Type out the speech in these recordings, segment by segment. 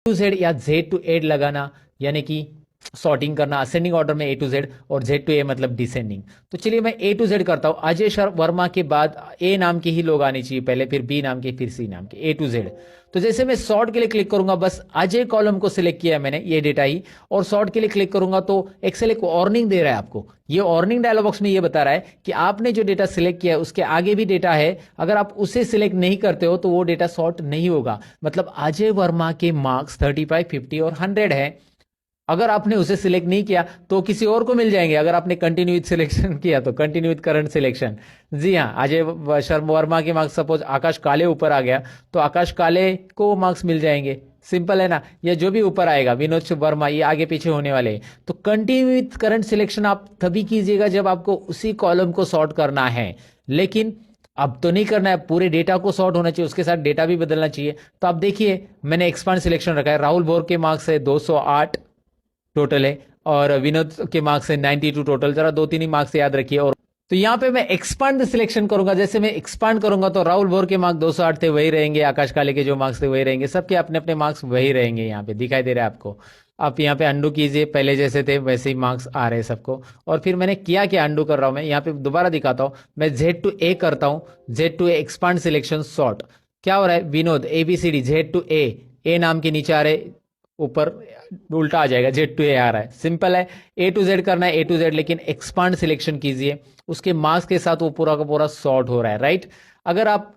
To Z या Z to add लगाना, यानी कि सॉर्टिंग करना असेंडिंग ऑर्डर में ए टू जेड, और जेड टू ए मतलब डिसेंडिंग। तो चलिए मैं ए टू जेड करता हूं। अजय वर्मा के बाद ए नाम के ही लोग आने चाहिए पहले, फिर बी नाम के, फिर सी नाम के, ए टू जेड। तो जैसे मैं सॉर्ट के लिए क्लिक करूंगा, बस अजय कॉलम को सिलेक्ट किया है मैंने, ये डेटा ही, और सॉर्ट के लिए क्लिक करूंगा तो एक्सेल एक वार्निंग दे रहा है आपको। ये वार्निंग डायलॉग बॉक्स में ये बता रहा है कि आपने जो डेटा सिलेक्ट किया है उसके आगे भी डेटा है, अगर आप उसे सिलेक्ट नहीं करते हो तो वो डेटा सॉर्ट नहीं होगा। मतलब अजय वर्मा के मार्क्स 35, 50 और 100 है। अगर आपने उसे सिलेक्ट नहीं किया तो किसी और को मिल जाएंगे। अगर आपने कंटिन्यू विथ सिलेक्शन किया तो कंटिन्यू विथ करंट सिलेक्शन। जी हाँ, अजय शर्मा वर्मा के मार्क्स सपोज आकाश काले ऊपर आ गया तो आकाश काले को मार्क्स मिल जाएंगे। सिंपल है ना। या जो भी ऊपर आएगा विनोद वर्मा, ये आगे पीछे होने वाले हैं। तो कंटिन्यू विथ करंट सिलेक्शन आप तभी कीजिएगा जब आपको उसी कॉलम को सॉर्ट करना है, लेकिन अब तो नहीं करना है, पूरे डेटा को सॉर्ट होना चाहिए, उसके साथ डेटा भी बदलना चाहिए। तो आप देखिए मैंने एक्सपांड सिलेक्शन रखा है। राहुल बोर के मार्क्स है 208 टोटल है, और विनोद के मार्क्स है 92 टोटल। जरा दो तीन ही मार्क्स याद रखिए। और तो यहाँ पे मैं एक्सपांड सिलेक्शन करूंगा। जैसे मैं एक्सपांड करूंगा तो राहुल बोर के मार्क्स 208 थे, वही रहेंगे। आकाश काले के जो मार्क्स थे वही रहेंगे। सबके अपने अपने मार्क्स वही रहेंगे। यहाँ पे दिखाई दे रहा है आपको। आप यहाँ पे अंडू कीजिए, पहले जैसे थे वैसे ही मार्क्स आ रहे हैं सबको। और फिर मैंने किया क्या, अंडू कर रहा हूं मैं। यहाँ पे दोबारा दिखाता हूं, मैं जेड टू ए करता हूं। Z to A expand selection sort. क्या हो रहा है, Vinod ABCD Z to A नाम के नीचे आ रहे, ऊपर उल्टा आ जाएगा, जेड टू ए आ रहा है। सिंपल है, ए टू जेड करना है, ए टू जेड, लेकिन एक्सपांड सिलेक्शन कीजिए। उसके मार्क्स के साथ वो पूरा का पूरा सॉर्ट हो रहा है, राइट। अगर आप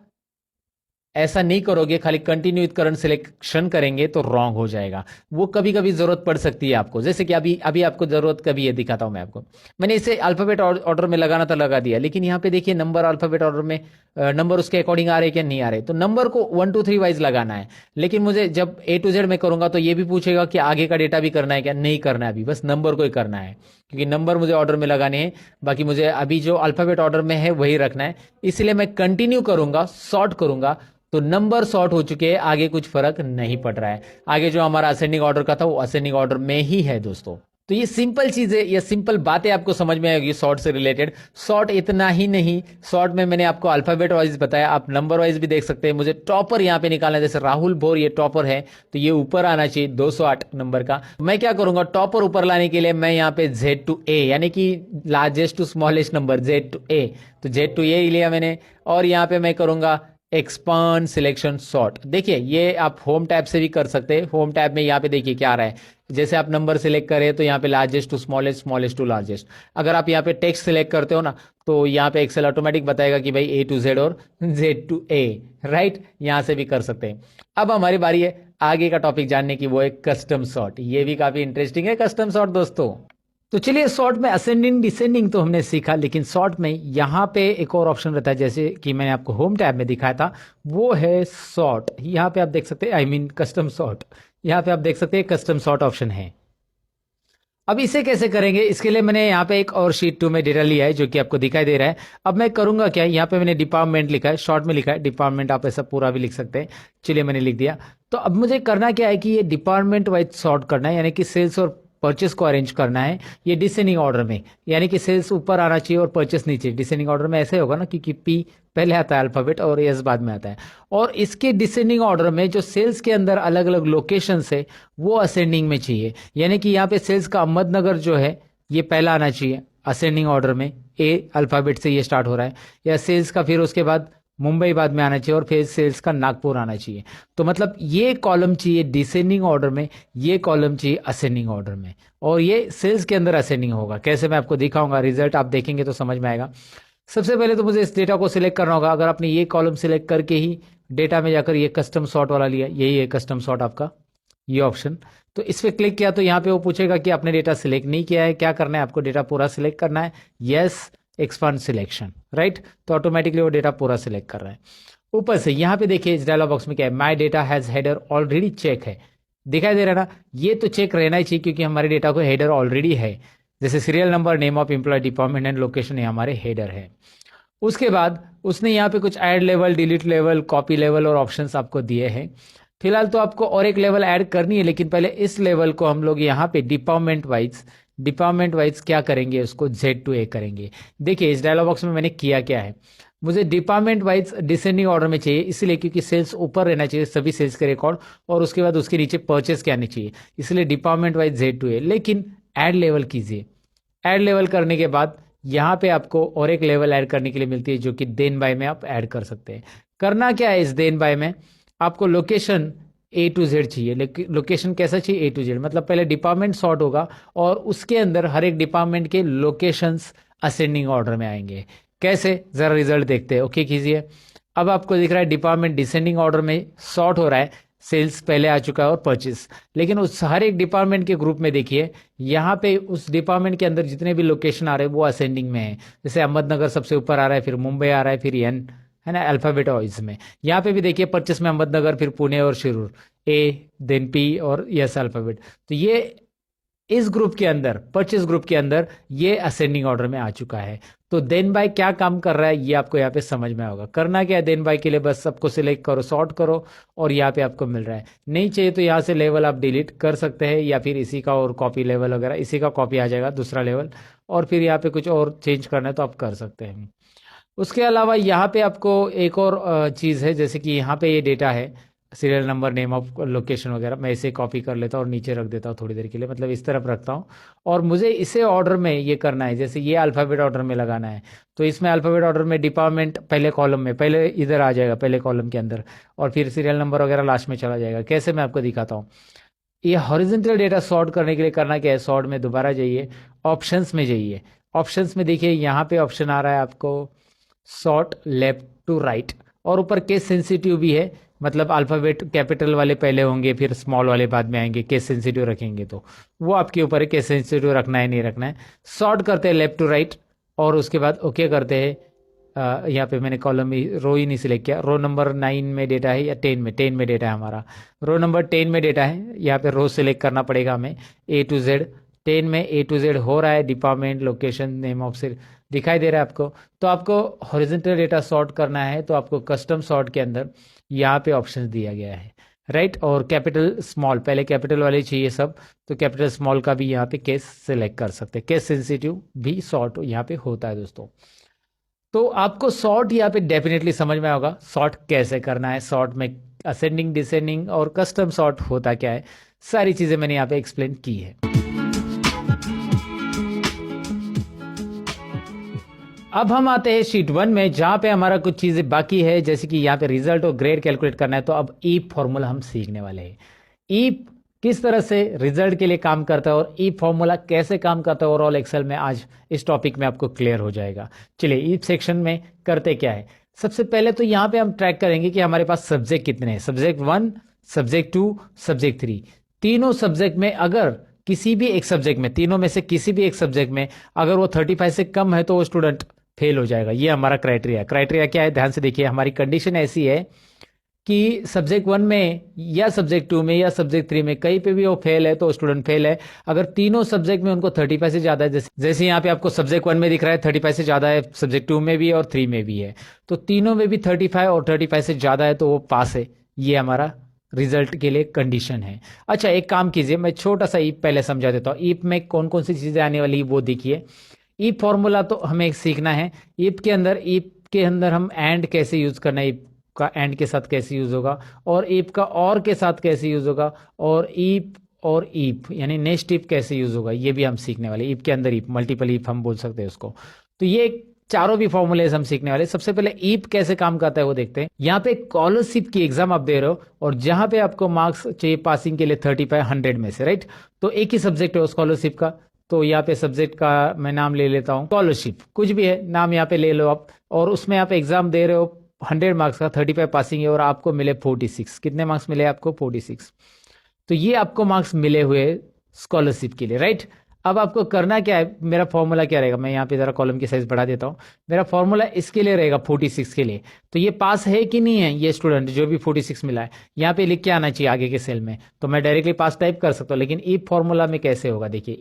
ऐसा नहीं करोगे, खाली कंटिन्यू विथ करंट सिलेक्शन करेंगे तो रॉन्ग हो जाएगा। वो कभी कभी जरूरत पड़ सकती है आपको, जैसे कि अभी अभी आपको जरूरत कभी है, दिखाता हूं मैं आपको। मैंने इसे अल्फाबेट ऑर्डर में लगाना था, लगा दिया, लेकिन यहाँ पे देखिए नंबर अल्फाबेट ऑर्डर में नंबर उसके अकॉर्डिंग आ रहे क्या नहीं आ रहे। तो नंबर को 1 2 3 वाइज लगाना है। लेकिन मुझे जब ए टू जेड में करूंगा तो ये भी पूछेगा कि आगे का डेटा भी करना है क्या, नहीं करना है, अभी बस नंबर को ही करना है, क्योंकि नंबर मुझे ऑर्डर में लगाने हैं। बाकी मुझे अभी जो अल्फाबेट ऑर्डर में है वही रखना है, इसलिए मैं कंटिन्यू करूंगा, सॉर्ट करूंगा। तो नंबर सॉर्ट हो चुके हैं, आगे कुछ फर्क नहीं पड़ रहा है। आगे जो हमारा असेंडिंग ऑर्डर का था वो असेंडिंग ऑर्डर में ही है दोस्तों। तो ये सिंपल चीजें, ये सिंपल बातें आपको समझ में आएगी सॉर्ट से रिलेटेड। सॉर्ट इतना ही नहीं, सॉर्ट में मैंने आपको अल्फाबेट वाइज बताया, आप नंबर वाइज भी देख सकते हैं। मुझे टॉपर यहाँ पे निकालना है, जैसे राहुल भोर ये टॉपर है तो ये ऊपर आना चाहिए 208 नंबर का। मैं क्या करूंगा, टॉपर ऊपर लाने के लिए मैं यहाँ पे जेड टू ए, यानी कि largest to smallest number Z to A, तो जेड टू ए लिया मैंने। और यहाँ पे मैं करूंगा एक्सपांड सिलेक्शन सॉर्ट। देखिए ये आप होम टैब से भी कर सकते हैं। होम टैब में यहाँ पे देखिए क्या आ रहा है, जैसे आप नंबर सिलेक्ट करें तो यहाँ पे largest to smallest, smallest to largest. अगर आप यहाँ पे टेक्स्ट सिलेक्ट करते हो ना तो यहाँ पे एक्सेल ऑटोमेटिक बताएगा कि भाई ए टू जेड और जेड टू ए, राइट। यहाँ से भी कर सकते हैं। अब हमारी बारी है आगे का टॉपिक जानने की, वो है कस्टम सॉर्ट। ये भी काफी इंटरेस्टिंग है कस्टम सॉर्ट दोस्तों। तो चलिए, सॉर्ट में असेंडिंग डिसेंडिंग तो हमने सीखा, लेकिन सॉर्ट में यहाँ पे एक और ऑप्शन रहता है, जैसे कि मैंने आपको होम टैब में दिखाया था, वो है सॉर्ट। यहाँ पे आप देख सकते हैं, आई मीन कस्टम सॉर्ट। यहाँ पे आप देख सकते हैं कस्टम सॉर्ट ऑप्शन है। अब इसे कैसे करेंगे, इसके लिए मैंने यहाँ पे एक और शीट 2 में डेटा लिया है जो कि आपको दिखाई दे रहा है। अब मैं करूंगा क्या, यहाँ पे मैंने डिपार्टमेंट लिखा है, शॉर्ट में लिखा है डिपार्टमेंट, आप ऐसा पूरा भी लिख सकते हैं। चलिए मैंने लिख दिया। तो अब मुझे करना क्या है कि ये डिपार्टमेंट वाइज सॉर्ट करना है, यानी कि सेल्स और परचेस को अरेंज करना है। ये डिसेंडिंग ऑर्डर में, यानी कि सेल्स ऊपर आना चाहिए और परचेस नीचे। डिसेंडिंग ऑर्डर में ऐसे होगा ना, क्योंकि पी पहले आता है अल्फाबेट और एस बाद में आता है। और इसके डिसेंडिंग ऑर्डर में जो सेल्स के अंदर अलग अलग लोकेशन है वो असेंडिंग में चाहिए। यानी कि यहाँ पे सेल्स का अहमदनगर जो है ये पहला आना चाहिए असेंडिंग ऑर्डर में, ए अल्फाबेट से ये स्टार्ट हो रहा है। या सेल्स का फिर उसके बाद मुंबई बाद में आना चाहिए, और फिर सेल्स का नागपुर आना चाहिए। तो मतलब ये कॉलम चाहिए डिसेंडिंग ऑर्डर में, ये कॉलम चाहिए असेंडिंग ऑर्डर में, और ये सेल्स के अंदर असेंडिंग होगा। कैसे, मैं आपको दिखाऊंगा, रिजल्ट आप देखेंगे तो समझ में आएगा। सबसे पहले तो मुझे इस डेटा को सिलेक्ट करना होगा। अगर आपने ये कॉलम सिलेक्ट करके ही डेटा में जाकर ये कस्टम सॉर्ट वाला लिया, यही है कस्टम सॉर्ट आपका ये ऑप्शन। तो इस पर क्लिक किया तो यहाँ पे वो पूछेगा कि आपने डेटा सिलेक्ट नहीं किया है, क्या करना है आपको, डेटा पूरा सिलेक्ट करना है, यस एक्सपांड सिलेक्शन, राइट। तो ऑटोमेटिकली वो डेटा पूरा सिलेक्ट कर रहा है। ऊपर से यहाँ पे देखिए इस डायलॉग बॉक्स में क्या है, my data has header already check है, दिखाई दे रहा है ना। ये तो चेक रहना ही चाहिए क्योंकि हमारे डेटा को हेडर ऑलरेडी है। जैसे serial number, name of employee, department and location, ये हमारे हेडर है। उसके बाद उसने यहाँ पे कुछ add level, delete level, copy level और ऑप्शंस आपको दिए हैं। फिलहाल तो आपको और एक लेवल ऐड करनी है, लेकिन पहले इस लेवल को हम लोग यहाँ पे डिपार्टमेंट वाइज क्या करेंगे, उसको Z to A करेंगे। देखिए इस डायलॉग बॉक्स में मैंने किया क्या है, मुझे डिपार्टमेंट वाइज डिसेंडिंग ऑर्डर में चाहिए, इसलिए क्योंकि सेल्स ऊपर रहना चाहिए सभी सेल्स के रिकॉर्ड, और उसके बाद उसके नीचे परचेस के आने चाहिए, इसलिए डिपार्टमेंट वाइज Z2A। लेकिन ऐड लेवल कीजिए, ऐड लेवल करने के बाद यहाँ पे आपको और एक लेवल ऐड करने के लिए मिलती है, जो कि देन बाय में आप ऐड कर सकते हैं। करना क्या है इस देन बाय में, आपको लोकेशन A to Z चाहिए। लोकेशन कैसा चाहिए, A to Z, मतलब पहले डिपार्टमेंट सॉर्ट होगा और उसके अंदर हर एक डिपार्टमेंट के लोकेशंस असेंडिंग ऑर्डर में आएंगे। कैसे, जरा रिजल्ट देखते हैं। ओके कीजिए। अब आपको दिख रहा है डिपार्टमेंट डिसेंडिंग ऑर्डर में सॉर्ट हो रहा है, सेल्स पहले आ चुका है और परचेस, लेकिन उस हर एक डिपार्टमेंट के ग्रुप में देखिए यहाँ पे उस डिपार्टमेंट के अंदर जितने भी लोकेशन आ रहे हैं वो असेंडिंग में है। जैसे अहमदनगर सबसे ऊपर आ रहा है, फिर मुंबई आ रहा है, फिर एन, है ना, अल्फाबेट वाइज में। यहाँ पे भी देखिए परचेस में अहमदनगर, फिर पुणे और शिरूर, ए देन पी और यस अल्फाबेट। तो ये इस ग्रुप के अंदर, परचेस ग्रुप के अंदर ये असेंडिंग ऑर्डर में आ चुका है। तो देन बाय क्या काम कर रहा है ये आपको यहाँ पे समझ में होगा। करना क्या है देन बाय के लिए, बस सबको सिलेक्ट करो, सॉर्ट करो, और यहाँ पे आपको मिल रहा है। नहीं चाहिए तो यहाँ से लेवल आप डिलीट कर सकते हैं, या फिर इसी का और कॉपी लेवल वगैरह, इसी का कॉपी आ जाएगा दूसरा लेवल, और फिर यहाँ पे कुछ और चेंज करना है तो आप कर सकते हैं। उसके अलावा यहाँ पे आपको एक और चीज़ है, जैसे कि यहाँ पे ये डेटा है, serial number, name of location वगैरह, मैं इसे कॉपी कर लेता हूँ और नीचे रख देता हूँ थोड़ी देर के लिए, मतलब इस तरफ रखता हूँ। और मुझे इसे ऑर्डर में ये करना है, जैसे ये अल्फ़ाबेट ऑर्डर में लगाना है, तो इसमें अल्फ़ाबेट ऑर्डर में डिपार्टमेंट पहले कॉलम में, पहले इधर आ जाएगा पहले कॉलम के अंदर, और फिर सीरियल नंबर वगैरह लास्ट में चला जाएगा। कैसे, मैं आपको दिखाता हूँ। ये हॉरिजॉन्टल डेटा सॉर्ट करने के लिए करना क्या है, सॉर्ट में दोबारा जाइए, ऑप्शंस में जाइए। ऑप्शंस में देखिए यहाँ पे ऑप्शन आ रहा है आपको सॉर्ट लेफ्ट टू राइट, और ऊपर केस सेंसिटिव भी है, मतलब अल्फ़ाबेट कैपिटल वाले पहले होंगे फिर स्मॉल वाले बाद में आएंगे, केस सेंसिटिव रखेंगे तो वो आपके ऊपर है, केस सेंसिटिव रखना है नहीं रखना है। सॉर्ट करते हैं लेफ्ट टू राइट, और उसके बाद ओके करते हैं। यहाँ पे मैंने कॉलम रो ही नहीं सिलेक्ट किया, रो नंबर 9 में डेटा है या 10 में, 10 में डेटा है हमारा, रो नंबर 10 में डेटा है, यहाँ पे रो सिलेक्ट करना पड़ेगा हमें। A to Z 10 में A to Z हो रहा है, डिपार्टमेंट, लोकेशन, नेम ऑफ सिर दिखाई दे रहा है आपको। तो आपको हॉरिजॉन्टल डेटा सॉर्ट करना है तो आपको कस्टम सॉर्ट के अंदर यहाँ पे ऑप्शन दिया गया है, राइट। और कैपिटल स्मॉल, पहले कैपिटल वाले चाहिए सब, तो कैपिटल स्मॉल का भी यहाँ पे केस सिलेक्ट कर सकते हैं। केस सेंसिटिव भी सॉर्ट यहाँ पे होता है दोस्तों। तो आपको सॉर्ट यहाँ पे डेफिनेटली समझ में होगा, सॉर्ट कैसे करना है, सॉर्ट में असेंडिंग, डिसेंडिंग और कस्टम सॉर्ट होता क्या है, सारी चीज़ें मैंने यहाँ पे एक्सप्लेन की है। अब हम आते हैं शीट 1 में, जहाँ पे हमारा कुछ चीज़ें बाकी है, जैसे कि यहाँ पे रिजल्ट और ग्रेड कैलकुलेट करना है। तो अब ईप फॉर्मूला हम सीखने वाले हैं। ईप किस तरह से रिजल्ट के लिए काम करता है और ईप फॉर्मूला कैसे काम करता है ओवरऑल एक्सेल में, आज इस टॉपिक में आपको क्लियर हो जाएगा। चलिए ईप सेक्शन में करते क्या है। सबसे पहले तो यहाँ पे हम ट्रैक करेंगे कि हमारे पास सब्जेक्ट कितने हैं, सब्जेक्ट 1, सब्जेक्ट 2, सब्जेक्ट 3। तीनों सब्जेक्ट में अगर किसी भी एक सब्जेक्ट में, तीनों में से किसी भी एक सब्जेक्ट में अगर वो 35 से कम है तो वो स्टूडेंट फेल हो जाएगा। ये हमारा क्राइटेरिया। क्राइटेरिया क्या है, ध्यान से देखिए। हमारी कंडीशन ऐसी है कि सब्जेक्ट 1 में या सब्जेक्ट 2 में या सब्जेक्ट 3 में कहीं पे भी वो फेल है तो स्टूडेंट फेल है। अगर तीनों सब्जेक्ट में उनको 35 से ज़्यादा है, जैसे यहाँ पे आपको सब्जेक्ट 1 में दिख रहा है 35 से ज़्यादा है, सब्जेक्ट 2 में भी और 3 में भी है, तो तीनों में भी 35 और 35 से ज़्यादा है तो वो पास है। ये हमारा रिजल्ट के लिए कंडीशन है। अच्छा एक काम कीजिए, मैं छोटा सा ईप पहले समझा देता हूँ। ईप में कौन कौन सी चीज़ें आने वाली वो देखिए। ईप फॉर्मूला तो हमें सीखना है। ईप के अंदर हम एंड कैसे यूज़ करना है, ईप का एंड के साथ कैसे यूज़ होगा, और ईप का और के साथ कैसे यूज़ होगा, और ईप यानी नेक्स्ट ईप कैसे यूज़ होगा, ये भी हम सीखने वाले। ईप के अंदर ईप, मल्टीपल ईप हम बोल सकते हैं उसको। तो ये चारों भी फॉर्मूले हम सीखने वाले। सबसे पहले ईप कैसे काम करता है वो देखते हैं। यहाँ पे स्कॉलरशिप की एग्जाम आप दे रहे हो और जहाँ पे आपको मार्क्स चाहिए पासिंग के लिए 35 100 में से, राइट। तो एक ही सब्जेक्ट है स्कॉलरशिप का, तो यहाँ पे सब्जेक्ट का मैं नाम ले लेता हूँ स्कॉलरशिप, कुछ भी है नाम यहाँ पे ले लो आप, और उसमें आप एग्जाम दे रहे हो 100 मार्क्स का, 35 पासिंग है और आपको मिले 46। कितने मार्क्स मिले आपको? 46। तो ये आपको मार्क्स मिले हुए स्कॉलरशिप के लिए, राइट। अब आपको करना क्या है, मेरा फॉर्मूला क्या रहेगा, मैं यहाँ पे जरा कॉलम की साइज बढ़ा देता हूँ। मेरा फॉर्मूला इसके लिए रहेगा 46 के लिए। तो ये पास है कि नहीं है, ये स्टूडेंट जो भी 46 मिला है यहाँ पे लिख के आना चाहिए आगे के सेल में। तो मैं डायरेक्टली पास टाइप कर सकता हूँ, लेकिन ईप फॉर्मूला में कैसे होगा देखिए।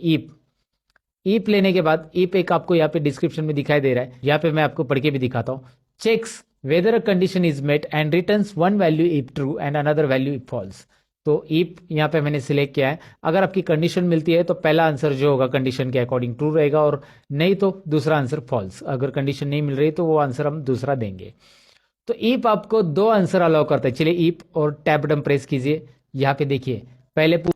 ईप लेने के बाद ईप एक आपको यहाँ पे डिस्क्रिप्शन में दिखाई दे रहा है, यहाँ पे मैं आपको पढ़ के भी दिखाता हूँ। Checks whether a condition is met and returns one value if true and another value if false। तो ईप यहाँ पे मैंने सिलेक्ट किया है। अगर आपकी कंडीशन मिलती है तो पहला आंसर जो होगा कंडीशन के अकॉर्डिंग ट्रू रहेगा, और नहीं तो दूसरा आंसर फॉल्स। अगर कंडीशन नहीं मिल रही तो वो आंसर हम दूसरा देंगे। तो ईप आपको दो आंसर अलाउ करता है। चलिए ईप और टैब बटन प्रेस कीजिए। यहाँ पे देखिए पहले